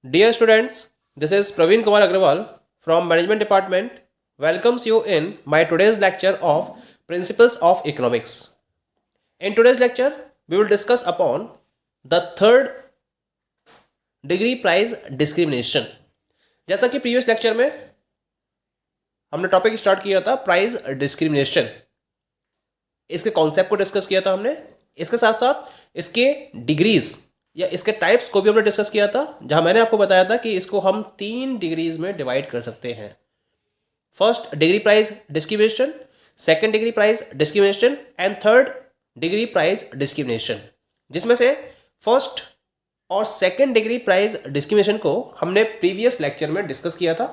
Dear students, this is Praveen Kumar Agrawal from Management Department. Welcomes you in my today's lecture of Principles of Economics. In today's lecture, we will discuss upon the third degree price discrimination. जैसा कि previous lecture में हमने topic start किया था price discrimination, इसके concept को discuss किया था हमने। इसके साथ साथ इसके डिग्रीज या इसके टाइप्स को भी हमने डिस्कस किया था, जहां मैंने आपको बताया था कि इसको हम 3 डिग्रीज में डिवाइड कर सकते हैं। First degree price discrimination, second degree price discrimination and third degree price discrimination, जिसमें से फर्स्ट और सेकंड डिग्री प्राइस डिस्क्रिमिनेशन को हमने प्रीवियस लेक्चर में डिस्कस किया था।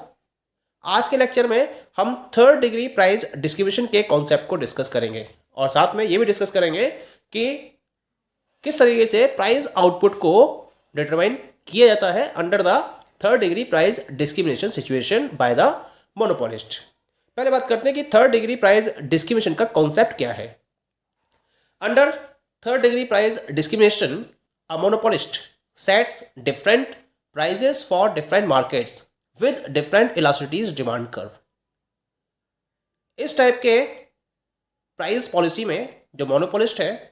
आज के लेक्चर में हम थर्ड डिग्री प्राइस डिस्क्रिमिनेशन के कॉन्सेप्ट को डिस्कस करेंगे और साथ में ये भी डिस्कस करेंगे कि किस तरीके से प्राइस आउटपुट को डिटरमाइन किया जाता है under the third degree price discrimination situation by the monopolist. पहले बात करते हैं कि थर्ड डिग्री प्राइस डिस्क्रिमिनेशन का कॉन्सेप्ट क्या है। Under third degree price discrimination, a monopolist sets different prices for different markets with different elasticities demand curve. इस type के प्राइस पॉलिसी में जो मोनोपोलिस्ट है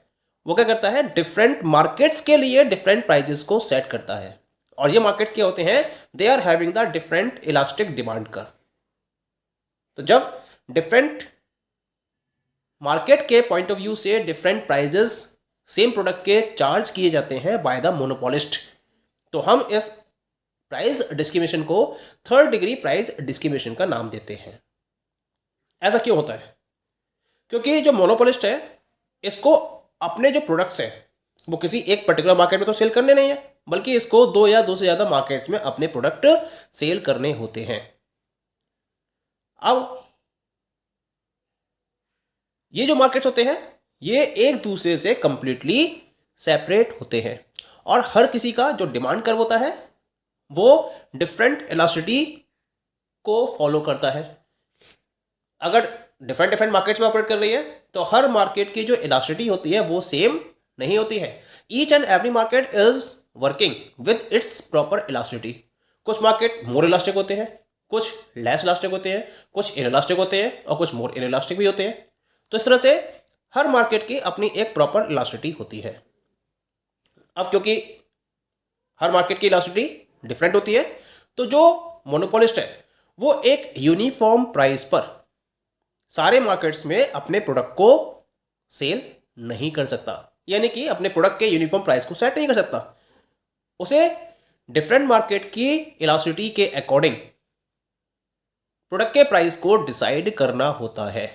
वो क्या करता है, डिफरेंट मार्केट्स के लिए डिफरेंट प्राइजेस को सेट करता है। और ये मार्केट्स क्या होते हैं, they are having the different elastic demand curve. तो जब डिफरेंट मार्केट के पॉइंट ऑफ व्यू से डिफरेंट प्राइजेस सेम प्रोडक्ट के चार्ज किए जाते हैं बाय द मोनोपोलिस्ट, तो हम इस प्राइस डिस्क्रिमिनेशन को थर्ड डिग्री प्राइस डिस्क्रिमिनेशन का नाम देते हैं। ऐसा क्यों होता है? क्योंकि जो मोनोपोलिस्ट है इसको अपने जो प्रोडक्ट्स हैं वो किसी एक पर्टिकुलर मार्केट में तो सेल करने नहीं है, बल्कि इसको 2 या 2 से ज़्यादा मार्केट्स में अपने प्रोडक्ट सेल करने होते हैं। अब ये जो मार्केट्स होते हैं ये एक दूसरे से कंप्लीटली सेपरेट होते हैं और हर किसी का जो डिमांड कर्व होता है वो डिफरेंट इलास्टिसिटी को फॉलो करता है। अगर डिफरेंट मार्केट्स में ऑपरेट कर रही है तो हर मार्केट की जो इलास्टिसिटी होती है वो सेम नहीं होती है। Each and every market is working with its proper elasticity. कुछ मार्केट मोर इलास्टिक होते हैं, कुछ लेस इलास्टिक होते हैं, कुछ इनइलास्टिक होते हैं और कुछ मोर इनइलास्टिक भी होते हैं। तो इस तरह से हर मार्केट की अपनी एक प्रॉपर इलास्टिसिटी होती है। अब क्योंकि हर मार्केट की इलास्टिसिटी डिफरेंट होती है तो जो मोनोपोलिस्ट है वो एक यूनिफॉर्म प्राइस पर सारे मार्केट्स में अपने प्रोडक्ट को सेल नहीं कर सकता, यानी कि अपने प्रोडक्ट के यूनिफॉर्म प्राइस को सेट नहीं कर सकता। उसे डिफरेंट मार्केट की इलास्टिसिटी के अकॉर्डिंग प्रोडक्ट के प्राइस को डिसाइड करना होता है।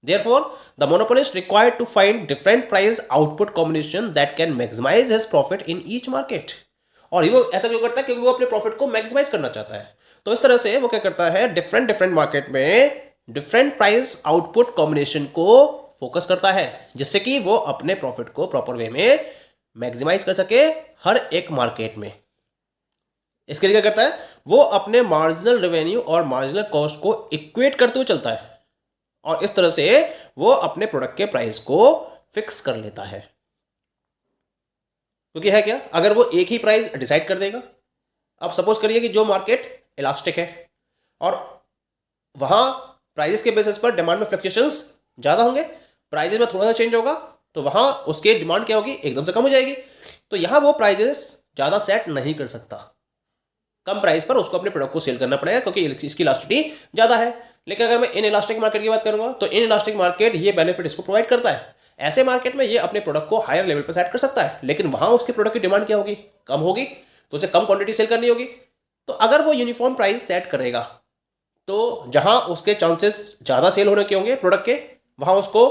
Therefore, the monopolist required to find different price output combination that can maximize his profit in each market। और वो ऐसा क्यों करता है? क्योंकि वो अपने प्रॉफिट को मैक्सिमाइज करना चाहता है। तो इस तरह से वो क्या करता है, डिफरेंट मार्केट में डिफरेंट प्राइस आउटपुट कॉम्बिनेशन को फोकस करता है जिससे कि वो अपने प्रॉफिट को प्रॉपर वे में मैक्सिमाइज कर सके हर एक मार्केट में। इसके लिए क्या करता है, वो अपने मार्जिनल रेवेन्यू और मार्जिनल कॉस्ट को इक्वेट करते हुए चलता है और इस तरह से वो अपने प्रोडक्ट के प्राइस को फिक्स कर लेता है। क्योंकि है क्या, अगर वो एक ही प्राइस डिसाइड कर देगा, अब सपोज करिए कि जो मार्केट इलास्टिक है और वहां प्राइस के बेसिस पर डिमांड में फ्लक्चुएशंस ज़्यादा होंगे, प्राइजेस में थोड़ा सा चेंज होगा तो वहां उसके डिमांड क्या होगी, एकदम से कम हो जाएगी। तो यहां वो प्राइजेस ज़्यादा सेट नहीं कर सकता, कम प्राइस पर उसको अपने प्रोडक्ट को सेल करना पड़ेगा क्योंकि इसकी इलास्टिसिटी ज़्यादा है। लेकिन अगर मैं इन इलास्टिक मार्केट की बात करूंगा तो इन इलास्टिक मार्केट ये बेनिफिट इसको प्रोवाइड करता है। ऐसे मार्केट में ये अपने प्रोडक्ट को हायर लेवल पर सेट कर सकता है, लेकिन वहां उसके प्रोडक्ट की डिमांड क्या होगी, कम होगी, तो उसे कम क्वांटिटी सेल करनी होगी। तो अगर वो यूनिफॉर्म प्राइस सेट करेगा तो जहां उसके चांसेस ज़्यादा सेल होने के होंगे प्रोडक्ट के, वहां उसको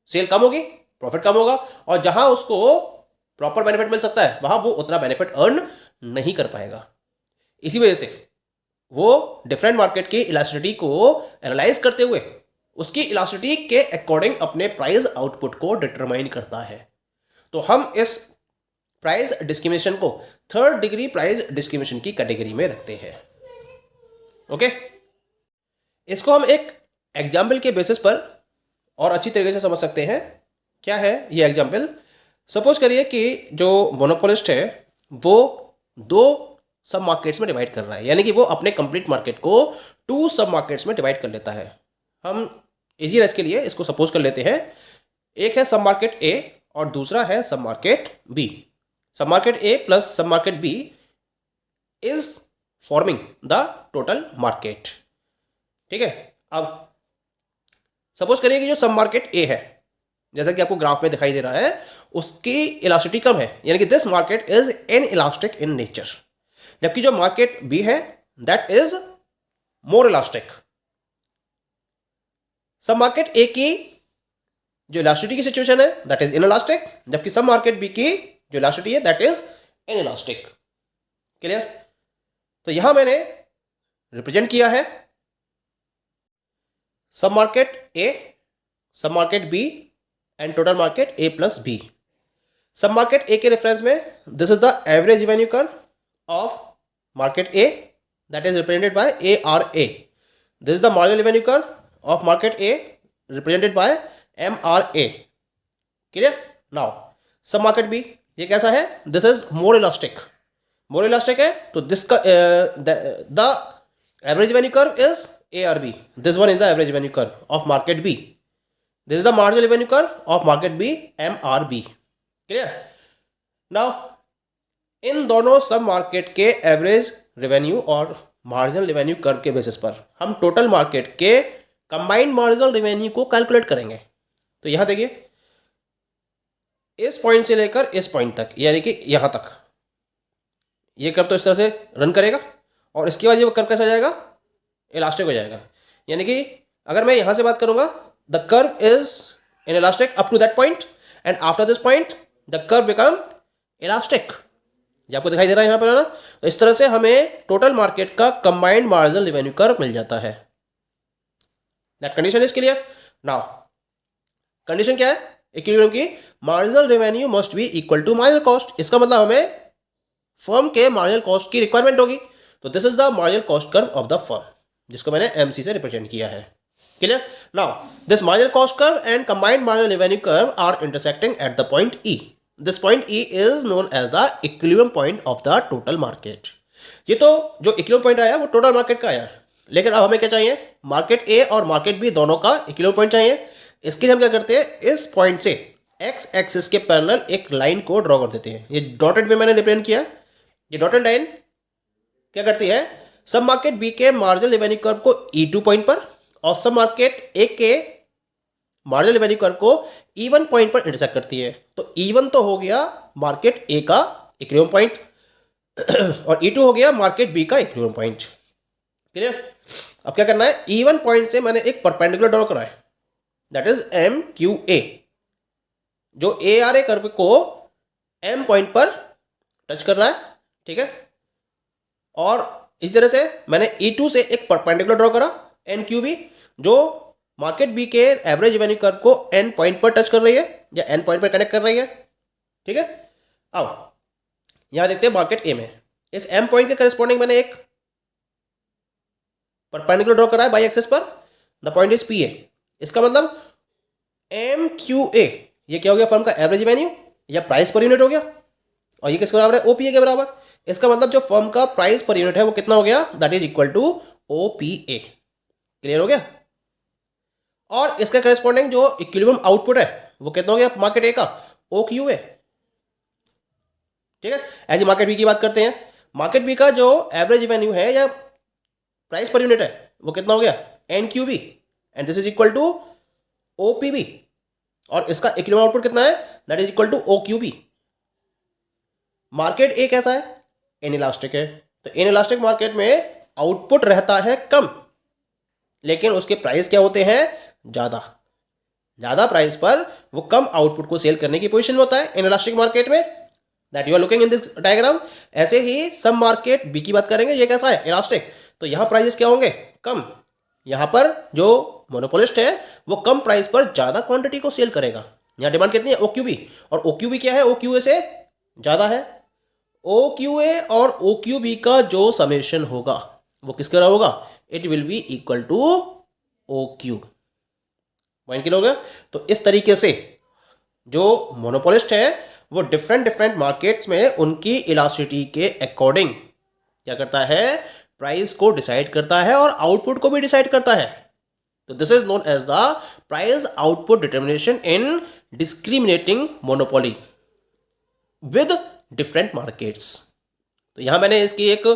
सेल कम होगी, प्रॉफिट कम होगा, और जहां उसको प्रॉपर बेनिफिट मिल सकता है वहां वो उतना बेनिफिट अर्न नहीं कर पाएगा। इसी वजह से वो डिफरेंट मार्केट की इलास्टिसिटी को एनालाइज करते हुए उसकी इलास्टिसिटी के अकॉर्डिंग अपने प्राइस आउटपुट को डिटरमाइन करता है। तो हम इस प्राइस डिस्क्रिमिनेशन को थर्ड डिग्री प्राइस डिस्क्रिमिनेशन की कैटेगरी में रखते हैं। ओके, इसको हम एक एग्जाम्पल के बेसिस पर और अच्छी तरीके से समझ सकते हैं। क्या है ये एग्जाम्पल? सपोज करिए कि जो मोनोपोलिस्ट है वो दो सब मार्केट्स में डिवाइड कर रहा है, यानी कि वो अपने कंप्लीट मार्केट को 2 सब मार्केट्स में डिवाइड कर लेता है। हम इजीनेस के लिए इसको सपोज कर लेते हैं, एक है सब मार्केट ए और दूसरा है sub market B. Sub market A plus sub market B is forming the total market. ठीक है, अब सपोज करिए कि जो सब मार्केट ए है, जैसा कि आपको ग्राफ में दिखाई दे रहा है, उसकी इलास्टिसिटी कम है, यानी कि this market is inelastic in nature, जबकि जो मार्केट बी है दैट इज मोर इलास्टिक। सब मार्केट ए की जो इलास्टिसिटी की सिचुएशन है दैट इज इनइलास्टिक, जबकि सब मार्केट बी की जो इलास्टिसिटी है दैट इज इनइलास्टिक। क्लियर? तो यहां मैंने रिप्रेजेंट किया है sub market A, sub market B and total market A plus B. Sub market A के रेफरेंस में this is the average revenue curve of market A that is represented by A R A. This is the marginal revenue curve of market A represented by M R A. Clear? Now sub market B ये कैसा है? This is more elastic. More elastic है तो this का the average revenue curve is A R B. This one is the average revenue curve of market B. This is the marginal revenue curve of market B, MRB. Clear? Now, इन दोनों सब market के average revenue और marginal revenue curve के basis पर हम total market के combined marginal revenue को calculate करेंगे। तो यहां देखिए, इस पॉइंट से लेकर इस पॉइंट तक, यानी कि यहां तक ये कर्व तो इस तरह से रन करेगा और इसके बाद ये कर्व कैसा जाएगा? इलास्टिक हो जाएगा। यानी कि अगर मैं यहां से बात करूंगा, the curve is inelastic up to that point and after this point the curve become elastic। जो आपको दिखाई दे रहा है यहाँ पर ना, तो इस तरह से हमें टोटल मार्केट का कंबाइंड मार्जिनल रेवेन्यू कर्व मिल जाता है। That condition is clear. Now condition क्या है इक्विलिब्रियम की? Marginal revenue must be equal to marginal cost. इसका मतलब हमें फर्म के मार्जिनल कॉस्ट की रिक्वायरमेंट होगी। तो this is the marginal cost curve of the firm, जिसको मैंने एमसी से रिप्रेजेंट किया है। Clear? Now, this marginal cost curve and combined marginal revenue curve are intersecting at the point E. This point E is known as the equilibrium point of the total market. ये तो जो equilibrium point आया वो total market का आया, लेकिन अब हमें क्या चाहिए? मार्केट A और मार्केट B दोनों का equilibrium point चाहिए। इसके लिए हम क्या करते हैं? इस पॉइंट से x एक्सिस के पैरेलल एक लाइन को ड्रॉ कर देते हैं। ये डॉटेड में मैंने रिप्रेजेंट किया। ये डॉटेड लाइन क्या करती है? सब मार्केट B के मार्जिनल रेवेन्यू कर्व को E2 पॉइंट पर और सब मार्केट ए के मार्जिनल रेवेन्यू कर्व को E1 पॉइंट पर इंटरसेक्ट करती है। तो E1 तो हो गया मार्केट ए का इक्विलिब्रियम पॉइंट और E2 हो गया मार्केट बी का इक्विलिब्रियम पॉइंट। क्लियर? अब क्या करना है? E1 पॉइंट से मैंने एक परपेंडिकुलर ड्रॉ करा है, दैट इज MQA, जो ARA कर्व को M पॉइंट पर टच कर रहा है। ठीक है, और इस तरह से मैंने E2 से एक परपेंडिकुलर ड्रॉ करा NQB, जो मार्केट बी के एवरेज रेवेन्यू कर्व को N पॉइंट पर टच कर रही है या N पॉइंट पर कनेक्ट कर रही है। ठीक है, अब यहां देखते हैं मार्केट ए में इस M पॉइंट के करस्पॉन्डिंग मैंने एक परपेंडिकुलर ड्रॉ करा है बाई एक्सिस पर। The point is PA। इसका मतलब MQA ये क्या हो गया? फर्म का एवरेज रेवेन्यू या प्राइस पर यूनिट हो गया, और ये किसके बराबर है? OPA के बराबर। इसका मतलब जो फर्म का प्राइस पर यूनिट है वो कितना हो गया? That is equal to OPA। Clear हो गया? और इसका करस्पॉन्डिंग जो इक्विलिब्रियम आउटपुट है वो कितना हो गया मार्केट ए का? OQA। ठीक है, एज मार्केट बी की बात करते हैं। मार्केट बी का जो एवरेज रेवेन्यू है या प्राइस पर यूनिट है वो कितना हो गया? NQB and this is equal to OPB, और इसका इक्विलिब्रियम आउटपुट कितना है? That is equal to OQB। Market A कैसा है? इनइलास्टिक है। तो इनइलास्टिक मार्केट में आउटपुट रहता है कम, लेकिन उसके प्राइस क्या होते हैं? ज़्यादा प्राइस पर वो कम आउटपुट को सेल करने की पोजीशन में होता है इनइलास्टिक मार्केट में। That you are looking in this diagram. ऐसे ही सब मार्केट बी की बात करेंगे, ये कैसा है? इलास्टिक। तो यहाँ प्राइसेस क्या होंगे? कम। यहाँ पर जो मोनोपोलिस्ट है वो कम प्राइस पर ज़्यादा क्वांटिटी को सेल करेगा। यहाँ डिमांड कितनी है? OQB, और OQB क्या है? OQA से ज़्यादा है। OQA और OQB का जो समेशन होगा वो किसके बराबर होगा? It will be equal to OQ। Point clear हो गया? तो इस तरीके से जो मोनोपोलिस्ट है वो डिफरेंट डिफरेंट मार्केट्स में उनकी इलास्टिसिटी के अकॉर्डिंग क्या करता है, प्राइस को डिसाइड करता है और आउटपुट को भी डिसाइड करता है. तो this is known as the price output determination in discriminating monopoly with different markets. तो यहाँ मैंने इसकी एक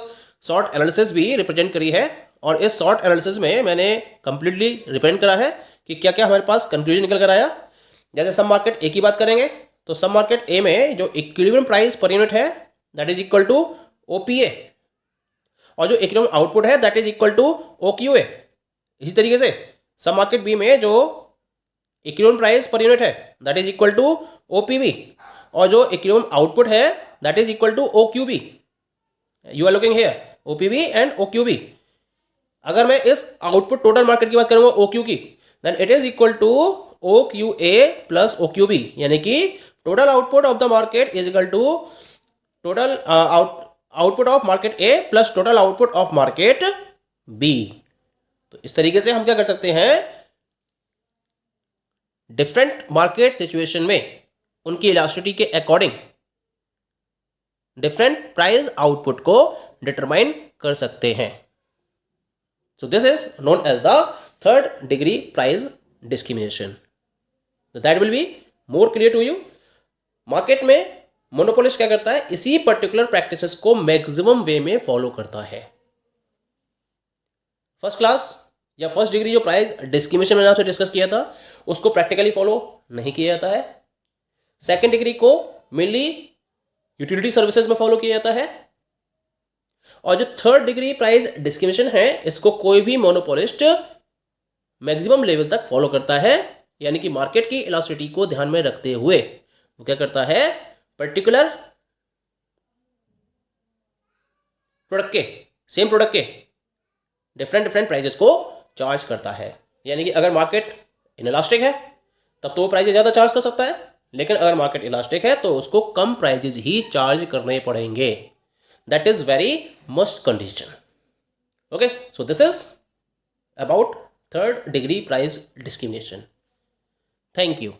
शॉर्ट एनालिसिस भी रिप्रेजेंट करी है और इस शॉर्ट एनालिसिस में मैंने कंप्लीटली रिप्रेजेंट करा है कि क्या क्या हमारे पास कंक्लूजन निकल कर आया. जैसे सब मार्केट ए की बात करेंगे तो सब मार्केट ए में जो इक्विलिब्रियम प्राइस पर यूनिट है that is equal to OPA और जो इक्विलिब्रियम आउटपुट है that is equal to OQA. इसी तरीके से सब मार्केट बी में जो इक्विलिब्रियम प्राइस पर यूनिट है that is equal to OPB और जो इक्विलिब्रियम आउटपुट है that is equal to OQB. You are looking here OPB and OQB. अगर मैं इस आउटपुट टोटल मार्केट की बात करूंगा ओक्यू की then it is equal to OQA plus OQB, यानी कि total output of the market is equal to total output of market A plus total output of market B. तो इस तरीके से हम क्या कर सकते हैं, डिफरेंट मार्केट सिचुएशन में उनकी इलास्टिसिटी के अकॉर्डिंग डिफरेंट प्राइस आउटपुट को डिटरमाइन कर सकते हैं. So this is known as the third degree price discrimination. So that will be more clear to you. Market में मोनोपोलिस्ट क्या करता है, इसी पर्टिकुलर प्रैक्टिसेस को मैक्सिमम वे में फॉलो करता है. फर्स्ट क्लास या फर्स्ट डिग्री जो प्राइस डिस्क्रिमिनेशन मैंने आपसे डिस्कस किया था उसको प्रैक्टिकली फॉलो नहीं किया जाता है. सेकेंड डिग्री को मेनली यूटिलिटी सर्विसेज में फॉलो किया जाता है और जो थर्ड डिग्री प्राइस डिस्क्रिमिनेशन है इसको कोई भी मोनोपोलिस्ट मैक्सिमम लेवल तक फॉलो करता है, यानी कि मार्केट की इलास्टिसिटी को ध्यान में रखते हुए वो क्या करता है, पर्टिकुलर प्रोडक्ट के सेम प्रोडक्ट के डिफरेंट डिफरेंट प्राइजेस को चार्ज करता है. यानी कि अगर मार्केट इनइलास्टिक है तब तो वो प्राइजेस ज़्यादा चार्ज कर सकता है, लेकिन अगर मार्केट इलास्टिक है तो उसको कम प्राइजेस ही चार्ज करने पड़ेंगे. That is very must condition. Okay, so this is about third degree price discrimination. Thank you.